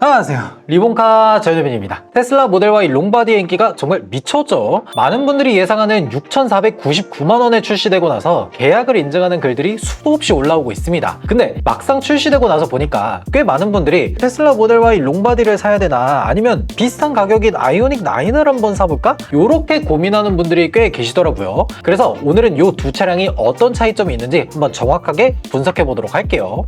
안녕하세요, 리본카 전유빈입니다. 테슬라 모델 Y 롱바디의 인기가 정말 미쳤죠. 많은 분들이 예상하는 6,499만원에 출시되고 나서 계약을 인증하는 글들이 수도 없이 올라오고 있습니다. 근데 막상 출시되고 나서 보니까 꽤 많은 분들이 테슬라 모델 Y 롱바디를 사야 되나, 아니면 비슷한 가격인 아이오닉 9을 한번 사볼까? 요렇게 고민하는 분들이 꽤 계시더라고요. 그래서 오늘은 이 두 차량이 어떤 차이점이 있는지 한번 정확하게 분석해 보도록 할게요.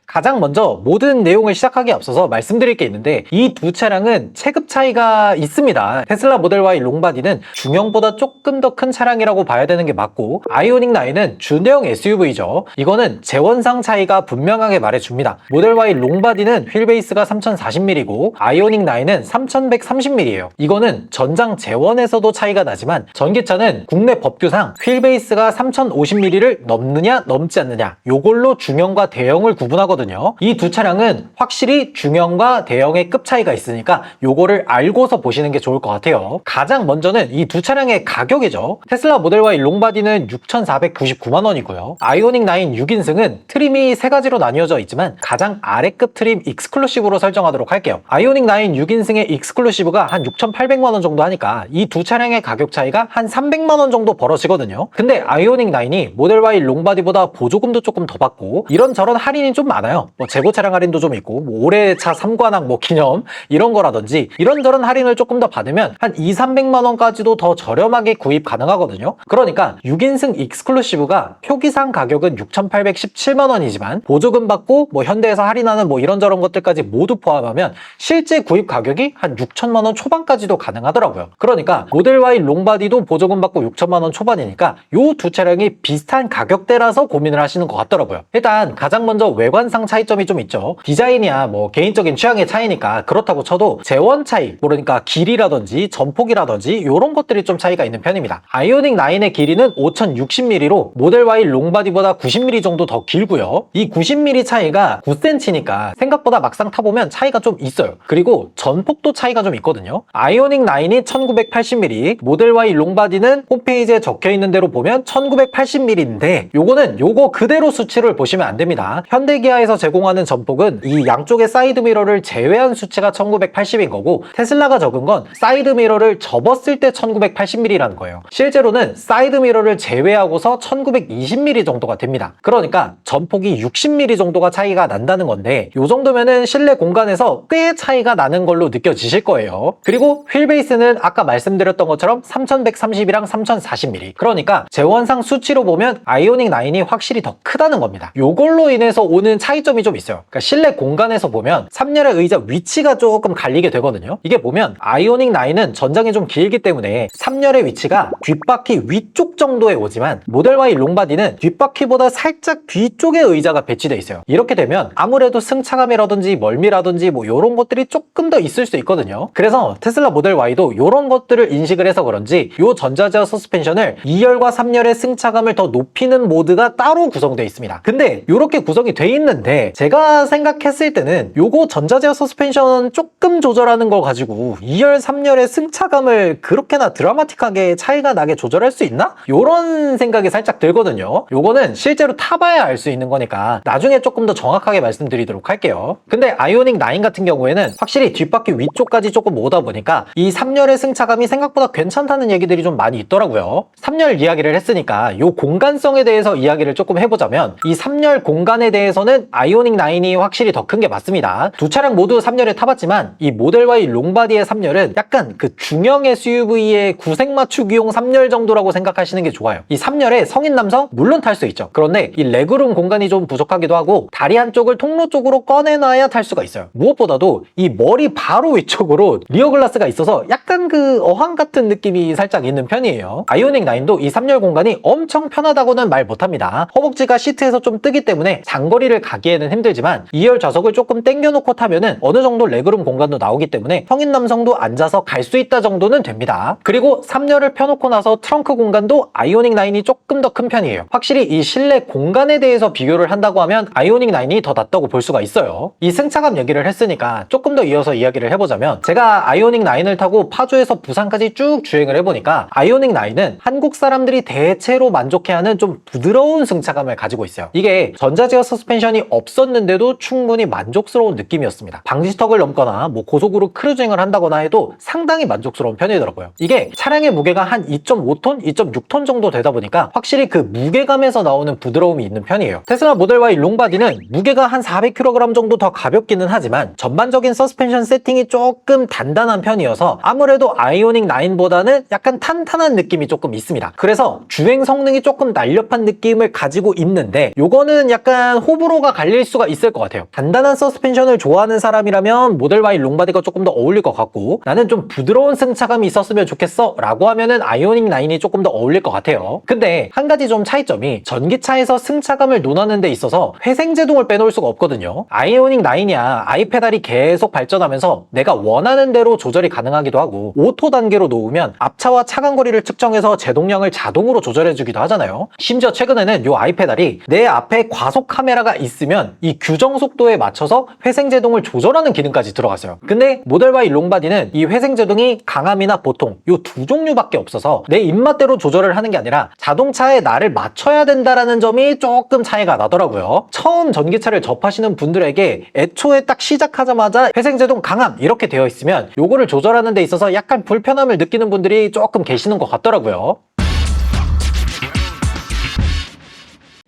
가장 먼저 모든 내용을 시작하기에 앞서서 말씀드릴 게 있는데, 이 두 차량은 체급 차이가 있습니다. 테슬라 모델 Y 롱바디는 중형보다 조금 더 큰 차량이라고 봐야 되는 게 맞고, 아이오닉 9은 준형 SUV죠. 이거는 재원상 차이가 분명하게 말해줍니다. 모델 Y 롱바디는 휠베이스가 3040mm고 아이오닉 9은 3130mm예요. 이거는 전장 재원에서도 차이가 나지만 전기차는 국내 법규상 휠베이스가 3050mm를 넘느냐 넘지 않느냐, 요걸로 중형과 대형을 구분하거든요. 이 두 차량은 확실히 중형과 대형의 급 차이가 있으니까 요거를 알고서 보시는 게 좋을 것 같아요. 가장 먼저는 이 두 차량의 가격이죠. 테슬라 모델 Y 롱바디는 6,499만원이고요. 아이오닉 9 6인승은 트림이 세 가지로 나뉘어져 있지만 가장 아래급 트림 익스클루시브로 설정하도록 할게요. 아이오닉 9 6인승의 익스클루시브가 한 6,800만원 정도 하니까 이 두 차량의 가격 차이가 한 300만원 정도 벌어지거든요. 근데 아이오닉 9이 모델 Y 롱바디보다 보조금도 조금 더 받고 이런저런 할인이 좀 많아요. 뭐 재고 차량 할인도 좀 있고, 뭐 올해차 3관왕 뭐 기념 이런 거라든지 이런저런 할인을 조금 더 받으면 한 2,300만원까지도 더 저렴하게 구입 가능하거든요. 그러니까 6인승 익스클루시브가 표기상 가격은 6,817만원이지만 보조금 받고 뭐 현대에서 할인하는 뭐 이런저런 것들까지 모두 포함하면 실제 구입 가격이 한 6천만원 초반까지도 가능하더라고요. 그러니까 모델 Y 롱바디도 보조금 받고 6천만원 초반이니까 요 두 차량이 비슷한 가격대라서 고민을 하시는 것 같더라고요. 일단 가장 먼저 외관상 차이점이 좀 있죠. 디자인이야 뭐 개인적인 취향의 차이니까 그렇다고 쳐도 재원 차이, 그러니까 길이라든지 전폭이라든지 이런 것들이 좀 차이가 있는 편입니다. 아이오닉 9의 길이는 5060mm로 모델 Y 롱바디보다 90mm 정도 더 길고요. 이 90mm 차이가 9cm니까 생각보다 막상 타보면 차이가 좀 있어요. 그리고 전폭도 차이가 좀 있거든요. 아이오닉 9이 1980mm, 모델 Y 롱바디는 홈페이지에 적혀있는 대로 보면 1980mm인데 요거는 요거 그대로 수치를 보시면 안 됩니다. 현대기아에서 제공하는 전폭은 이 양쪽의 사이드 미러를 제외한 수치가 1980인 거고, 테슬라가 적은 건 사이드 미러를 접었을 때 1980mm라는 거예요. 실제로는 사이드 미러를 제외하고서 1920mm 정도가 됩니다. 그러니까 전폭이 60mm 정도가 차이가 난다는 건데, 요 정도면은 실내 공간에서 꽤 차이가 나는 걸로 느껴지실 거예요. 그리고 휠베이스는 아까 말씀드렸던 것처럼 3130이랑 3040mm, 그러니까 재원상 수치로 보면 아이오닉 9이 확실히 더 크다는 겁니다. 요걸로 인해서 오는 차이점이 좀 있어요. 그러니까 실내 공간에서 보면 3열의 의자 위치가 조금 갈리게 되거든요. 이게 보면 아이오닉 9은 전장이 좀 길기 때문에 3열의 위치가 뒷바퀴 위쪽 정도에 오지만 모델 Y 롱바디는 뒷바퀴보다 살짝 뒤쪽에 의자가 배치되어 있어요. 이렇게 되면 아무래도 승차감이라든지 멀미라든지 뭐 이런 것들이 조금 더 있을 수 있거든요. 그래서 테슬라 모델 Y도 이런 것들을 인식을 해서 그런지 이 전자제어 서스펜션을 2열과 3열의 승차감을 더 높이는 모드가 따로 구성되어 있습니다. 근데 이렇게 구성이 돼 있는데 제가 생각했을 때는 요거 전자제어 서스펜션 조금 조절하는 걸 가지고 2열, 3열의 승차감을 그렇게나 드라마틱하게 차이가 나게 조절할 수 있나? 요런 생각이 살짝 들거든요. 요거는 실제로 타봐야 알 수 있는 거니까 나중에 조금 더 정확하게 말씀드리도록 할게요. 근데 아이오닉 9 같은 경우에는 확실히 뒷바퀴 위쪽까지 조금 오다 보니까 이 3열의 승차감이 생각보다 괜찮다는 얘기들이 좀 많이 있더라고요. 3열 이야기를 했으니까 요 공간성에 대해서 이야기를 조금 해보자면, 이 3열 공간에 대해서는 아이오닉 9이 확실히 더 큰 게 맞습니다. 두 차량 모두 3열에 타봤지만 이 모델 Y 롱바디의 3열은 약간 그 중형 SUV의 구색 맞추기용 3열 정도라고 생각하시는 게 좋아요. 이 3열에 성인 남성 물론 탈 수 있죠. 그런데 이 레그룸 공간이 좀 부족하기도 하고 다리 한쪽을 통로 쪽으로 꺼내놔야 탈 수가 있어요. 무엇보다도 이 머리 바로 위쪽으로 리어 글라스가 있어서 약간 그 어항 같은 느낌이 살짝 있는 편이에요. 아이오닉 9도 이 3열 공간이 엄청 편하다고는 말 못합니다. 허벅지가 시트에서 좀 뜨기 때문에 장거리를 가기 가기에는 힘들지만 2열 좌석을 조금 당겨놓고 타면은 어느 정도 레그룸 공간도 나오기 때문에 성인 남성도 앉아서 갈 수 있다 정도는 됩니다. 그리고 3열을 펴놓고 나서 트렁크 공간도 아이오닉 9이 조금 더 큰 편이에요. 확실히 이 실내 공간에 대해서 비교를 한다고 하면 아이오닉 9이 더 낫다고 볼 수가 있어요. 이 승차감 얘기를 했으니까 조금 더 이어서 이야기를 해보자면, 제가 아이오닉 9을 타고 파주에서 부산까지 쭉 주행을 해보니까 아이오닉 9은 한국 사람들이 대체로 만족해하는 좀 부드러운 승차감을 가지고 있어요. 이게 전자제어 서스펜션이 없었는데도 충분히 만족스러운 느낌이었습니다. 방지턱을 넘거나 뭐 고속으로 크루징을 한다거나 해도 상당히 만족스러운 편이더라고요. 이게 차량의 무게가 한 2.5톤, 2.6톤 정도 되다 보니까 확실히 그 무게감에서 나오는 부드러움이 있는 편이에요. 테슬라 모델 Y 롱바디는 무게가 한 400kg 정도 더 가볍기는 하지만 전반적인 서스펜션 세팅이 조금 단단한 편이어서 아무래도 아이오닉 9보다는 약간 탄탄한 느낌이 조금 있습니다. 그래서 주행 성능이 조금 날렵한 느낌을 가지고 있는데, 요거는 약간 호불호가 갈릴 수가 있을 것 같아요. 단단한 서스펜션을 좋아하는 사람이라면 모델 Y 롱바디가 조금 더 어울릴 것 같고, 나는 좀 부드러운 승차감이 있었으면 좋겠어 라고 하면은 아이오닉 9이 조금 더 어울릴 것 같아요. 근데 한 가지 좀 차이점이, 전기차에서 승차감을 논하는 데 있어서 회생제동을 빼놓을 수가 없거든요. 아이오닉 9이야 아이페달이 계속 발전하면서 내가 원하는 대로 조절이 가능하기도 하고, 오토 단계로 놓으면 앞차와 차간거리를 측정해서 제동량을 자동으로 조절해주기도 하잖아요. 심지어 최근에는 요 아이페달이 내 앞에 과속 카메라가 있으면 이 규정 속도에 맞춰서 회생제동을 조절하는 기능까지 들어갔어요. 근데 모델 Y 롱바디는 이 회생제동이 강함이나 보통 요 두 종류밖에 없어서 내 입맛대로 조절을 하는 게 아니라 자동차에 나를 맞춰야 된다라는 점이 조금 차이가 나더라고요. 처음 전기차를 접하시는 분들에게 애초에 딱 시작하자마자 회생제동 강함 이렇게 되어 있으면 요거를 조절하는 데 있어서 약간 불편함을 느끼는 분들이 조금 계시는 것 같더라고요.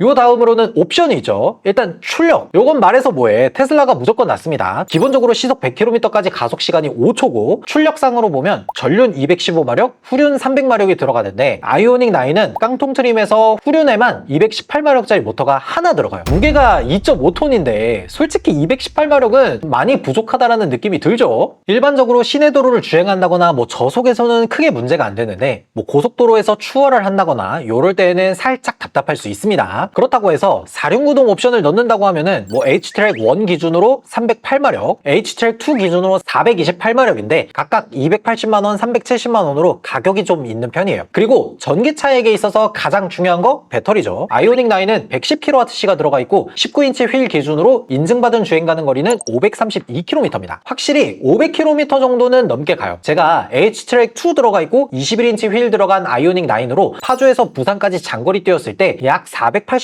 요 다음으로는 옵션이죠. 일단 출력. 요건 말해서 뭐해. 테슬라가 무조건 낫습니다. 기본적으로 시속 100km까지 가속 시간이 5초고, 출력상으로 보면 전륜 215마력, 후륜 300마력이 들어가는데, 아이오닉 9은 깡통 트림에서 후륜에만 218마력짜리 모터가 하나 들어가요. 무게가 2.5톤인데 솔직히 218마력은 많이 부족하다라는 느낌이 들죠. 일반적으로 시내도로를 주행한다거나 뭐 저속에서는 크게 문제가 안 되는데, 뭐 고속도로에서 추월을 한다거나 요럴 때에는 살짝 답답할 수 있습니다. 그렇다고 해서 4륜구동 옵션을 넣는다고 하면은 뭐 H트랙 1 기준으로 308마력, H트랙 2 기준으로 428마력인데 각각 280만원, 370만원으로 가격이 좀 있는 편이에요. 그리고 전기차에게 있어서 가장 중요한 거 배터리죠. 아이오닉 9은 110kWh가 들어가 있고 19인치 휠 기준으로 인증받은 주행 가는 거리는 532km입니다. 확실히 500km 정도는 넘게 가요. 제가 H트랙 2 들어가 있고 21인치 휠 들어간 아이오닉 9으로 파주에서 부산까지 장거리 뛰었을 때 약 480km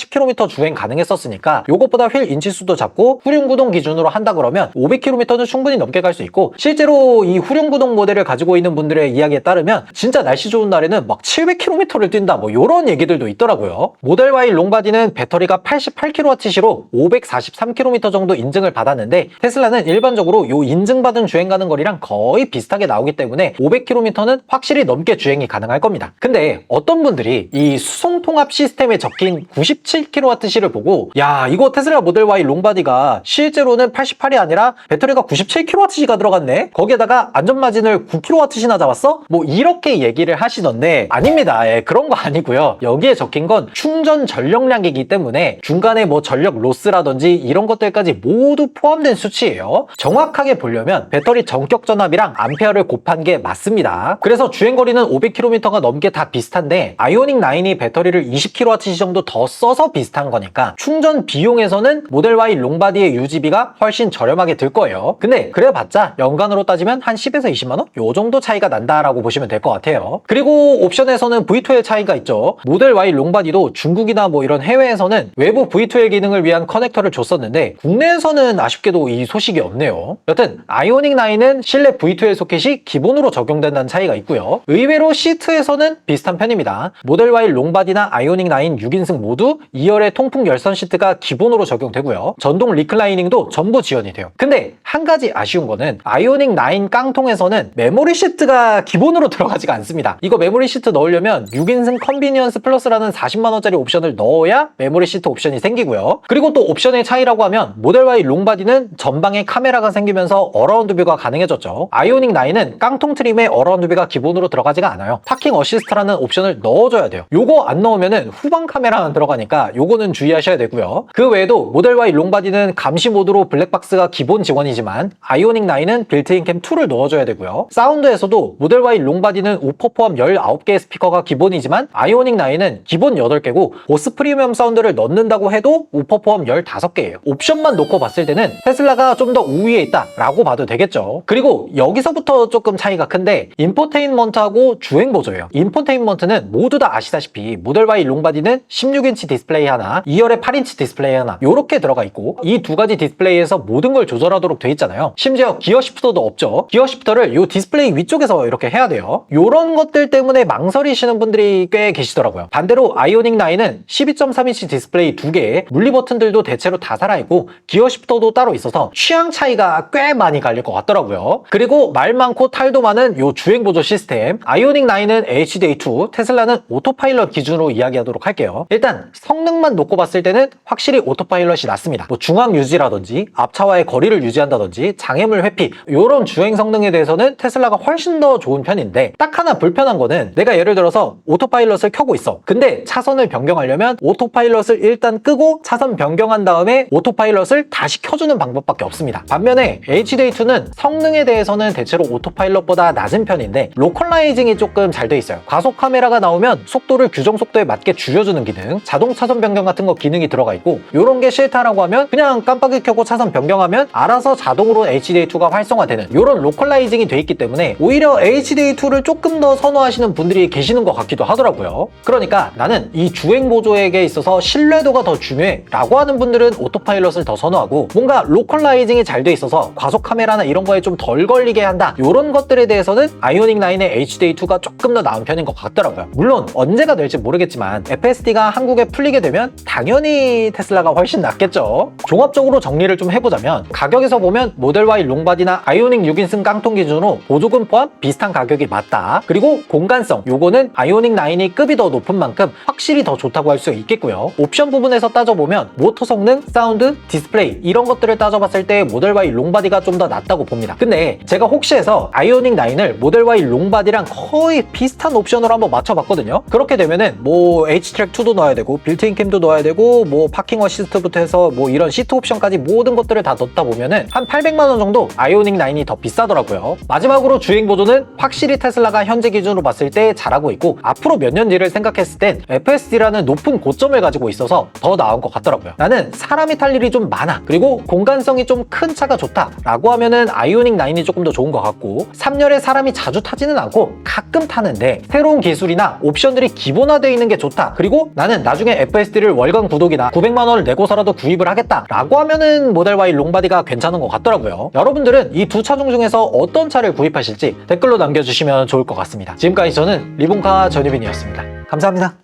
주행 가능했었으니까 요것보다 휠 인치수도 작고 후륜구동 기준으로 한다 그러면 500km는 충분히 넘게 갈 수 있고, 실제로 이 후륜구동 모델을 가지고 있는 분들의 이야기에 따르면 진짜 날씨 좋은 날에는 막 700km를 뛴다 뭐 요런 얘기들도 있더라고요. 모델 Y 롱바디는 배터리가 88kWh로 543km 정도 인증을 받았는데, 테슬라는 일반적으로 요 인증받은 주행 가는 거리랑 거의 비슷하게 나오기 때문에 500km는 확실히 넘게 주행이 가능할 겁니다. 근데 어떤 분들이 이 수송통합 시스템에 적힌 97kWh를 보고, 야 이거 테슬라 모델 Y 롱바디가 실제로는 88이 아니라 배터리가 97kWh가 들어갔네? 거기에다가 안전마진을 9kWh나 잡았어? 뭐 이렇게 얘기를 하시던데, 아닙니다. 예, 그런 거 아니고요. 여기에 적힌 건 충전 전력량이기 때문에 중간에 뭐 전력 로스라든지 이런 것들까지 모두 포함된 수치예요. 정확하게 보려면 배터리 전격 전압이랑 암페어를 곱한 게 맞습니다. 그래서 주행거리는 500km가 넘게 다 비슷한데, 아이오닉 9이 배터리를 20kWh 정도 더 써서 비슷한 거니까 충전 비용에서는 모델 Y 롱바디의 유지비가 훨씬 저렴하게 들 거예요. 근데 그래봤자 연간으로 따지면 한 10에서 20만원? 요 정도 차이가 난다라고 보시면 될 것 같아요. 그리고 옵션에서는 V2의 차이가 있죠. 모델 Y 롱바디도 중국이나 뭐 이런 해외에서는 외부 V2의 기능을 위한 커넥터를 줬었는데 국내에서는 아쉽게도 이 소식이 없네요. 여튼 아이오닉 9은 실내 V2의 소켓이 기본으로 적용된다는 차이가 있고요. 의외로 시트에서는 비슷한 편입니다. 모델 Y 롱바디나 아이오닉 9 6인승 모두 2열의 통풍 열선 시트가 기본으로 적용되고요. 전동 리클라이닝도 전부 지원이 돼요. 근데 한 가지 아쉬운 거는 아이오닉 9 깡통에서는 메모리 시트가 기본으로 들어가지가 않습니다. 이거 메모리 시트 넣으려면 6인승 컨비니언스 플러스라는 40만원짜리 옵션을 넣어야 메모리 시트 옵션이 생기고요. 그리고 또 옵션의 차이라고 하면 모델 Y 롱바디는 전방에 카메라가 생기면서 어라운드 뷰가 가능해졌죠. 아이오닉 9은 깡통 트림에 어라운드 뷰가 기본으로 들어가지가 않아요. 파킹 어시스트라는 옵션을 넣어줘야 돼요. 요거 안 넣으면은 후방 카메라만 들어가니까 있으니까 요거는 주의하셔야 되고요. 그 외에도 모델 Y 롱바디는 감시 모드로 블랙박스가 기본 지원이지만 아이오닉 9은 빌트인 캠 2를 넣어줘야 되고요. 사운드에서도 모델 Y 롱바디는 우퍼 포함 19개의 스피커가 기본이지만 아이오닉 9은 기본 8개고 보스 프리미엄 사운드를 넣는다고 해도 우퍼 포함 15개예요. 옵션만 놓고 봤을 때는 테슬라가 좀 더 우위에 있다 라고 봐도 되겠죠. 그리고 여기서부터 조금 차이가 큰데 인포테인먼트하고 주행보조예요. 인포테인먼트는 모두 다 아시다시피 모델 Y 롱바디는 16인치 디스플레이 하나, 2열에 8인치 디스플레이 하나 요렇게 들어가 있고 이 두 가지 디스플레이에서 모든 걸 조절하도록 돼 있잖아요. 심지어 기어 시프터도 없죠. 기어 시프터를 이 디스플레이 위쪽에서 이렇게 해야 돼요. 요런 것들 때문에 망설이시는 분들이 꽤 계시더라고요. 반대로 아이오닉 9은 12.3인치 디스플레이 2개에 물리 버튼들도 대체로 다 살아있고 기어 시프터도 따로 있어서 취향 차이가 꽤 많이 갈릴 것 같더라고요. 그리고 말 많고 탈도 많은 요 주행 보조 시스템, 아이오닉 9은 HDA2, 테슬라는 오토파일럿 기준으로 이야기하도록 할게요. 일단 성능만 놓고 봤을 때는 확실히 오토파일럿이 낫습니다. 뭐 중앙 유지라든지 앞차와의 거리를 유지한다든지 장애물 회피 요런 주행 성능에 대해서는 테슬라가 훨씬 더 좋은 편인데 딱 하나 불편한 거는 내가 예를 들어서 오토파일럿을 켜고 있어. 근데 차선을 변경하려면 오토파일럿을 일단 끄고 차선 변경한 다음에 오토파일럿을 다시 켜주는 방법밖에 없습니다. 반면에 HDA2는 성능에 대해서는 대체로 오토파일럿보다 낮은 편인데 로컬라이징이 조금 잘 돼 있어요. 과속 카메라가 나오면 속도를 규정 속도에 맞게 줄여주는 기능, 자동 차선 변경 같은 거 기능이 들어가 있고 요런 게 싫다라고 하면 그냥 깜빡이 켜고 차선 변경하면 알아서 자동으로 HDA2가 활성화되는 요런 로컬라이징이 돼 있기 때문에 오히려 HDA2를 조금 더 선호하시는 분들이 계시는 것 같기도 하더라고요. 그러니까 나는 이 주행 보조에게 있어서 신뢰도가 더 중요해 라고 하는 분들은 오토파일럿을 더 선호하고 뭔가 로컬라이징이 잘 돼 있어서 과속 카메라나 이런 거에 좀 덜 걸리게 한다 요런 것들에 대해서는 아이오닉 9의 HDA2가 조금 더 나은 편인 것 같더라고요. 물론 언제가 될지 모르겠지만 FSD가 한국에 풀리게 되면 당연히 테슬라가 훨씬 낫겠죠. 종합적으로 정리를 좀 해보자면 가격에서 보면 모델 Y 롱바디나 아이오닉 6인승 깡통 기준으로 보조금 포함 비슷한 가격이 맞다. 그리고 공간성 요거는 아이오닉 9이 급이 더 높은 만큼 확실히 더 좋다고 할 수 있겠고요. 옵션 부분에서 따져보면 모터 성능, 사운드, 디스플레이 이런 것들을 따져봤을 때 모델 Y 롱바디가 좀 더 낫다고 봅니다. 근데 제가 혹시 해서 아이오닉 9을 모델 Y 롱바디랑 거의 비슷한 옵션으로 한번 맞춰봤거든요. 그렇게 되면은 뭐 H트랙2도 넣어야 되고 빌트인 캠도 넣어야 되고 뭐 파킹 어시스트부터 해서 뭐 이런 시트 옵션까지 모든 것들을 다 넣다 보면은 한 800만원 정도 아이오닉 9이 더 비싸더라고요. 마지막으로 주행 보조는 확실히 테슬라가 현재 기준으로 봤을 때 잘하고 있고 앞으로 몇 년 뒤를 생각했을 땐 FSD라는 높은 고점을 가지고 있어서 더 나은 것 같더라고요. 나는 사람이 탈 일이 좀 많아 그리고 공간성이 좀 큰 차가 좋다 라고 하면은 아이오닉 9이 조금 더 좋은 것 같고 3열에 사람이 자주 타지는 않고 가끔 타는데 새로운 기술이나 옵션들이 기본화되어 있는 게 좋다 그리고 나는 나중에 FSD를 월간 구독이나 900만원을 내고서라도 구입을 하겠다 라고 하면은 모델 Y 롱바디가 괜찮은 것 같더라고요. 여러분들은 이 두 차종 중에서 어떤 차를 구입하실지 댓글로 남겨주시면 좋을 것 같습니다. 지금까지 저는 리본카 전유빈이었습니다. 감사합니다.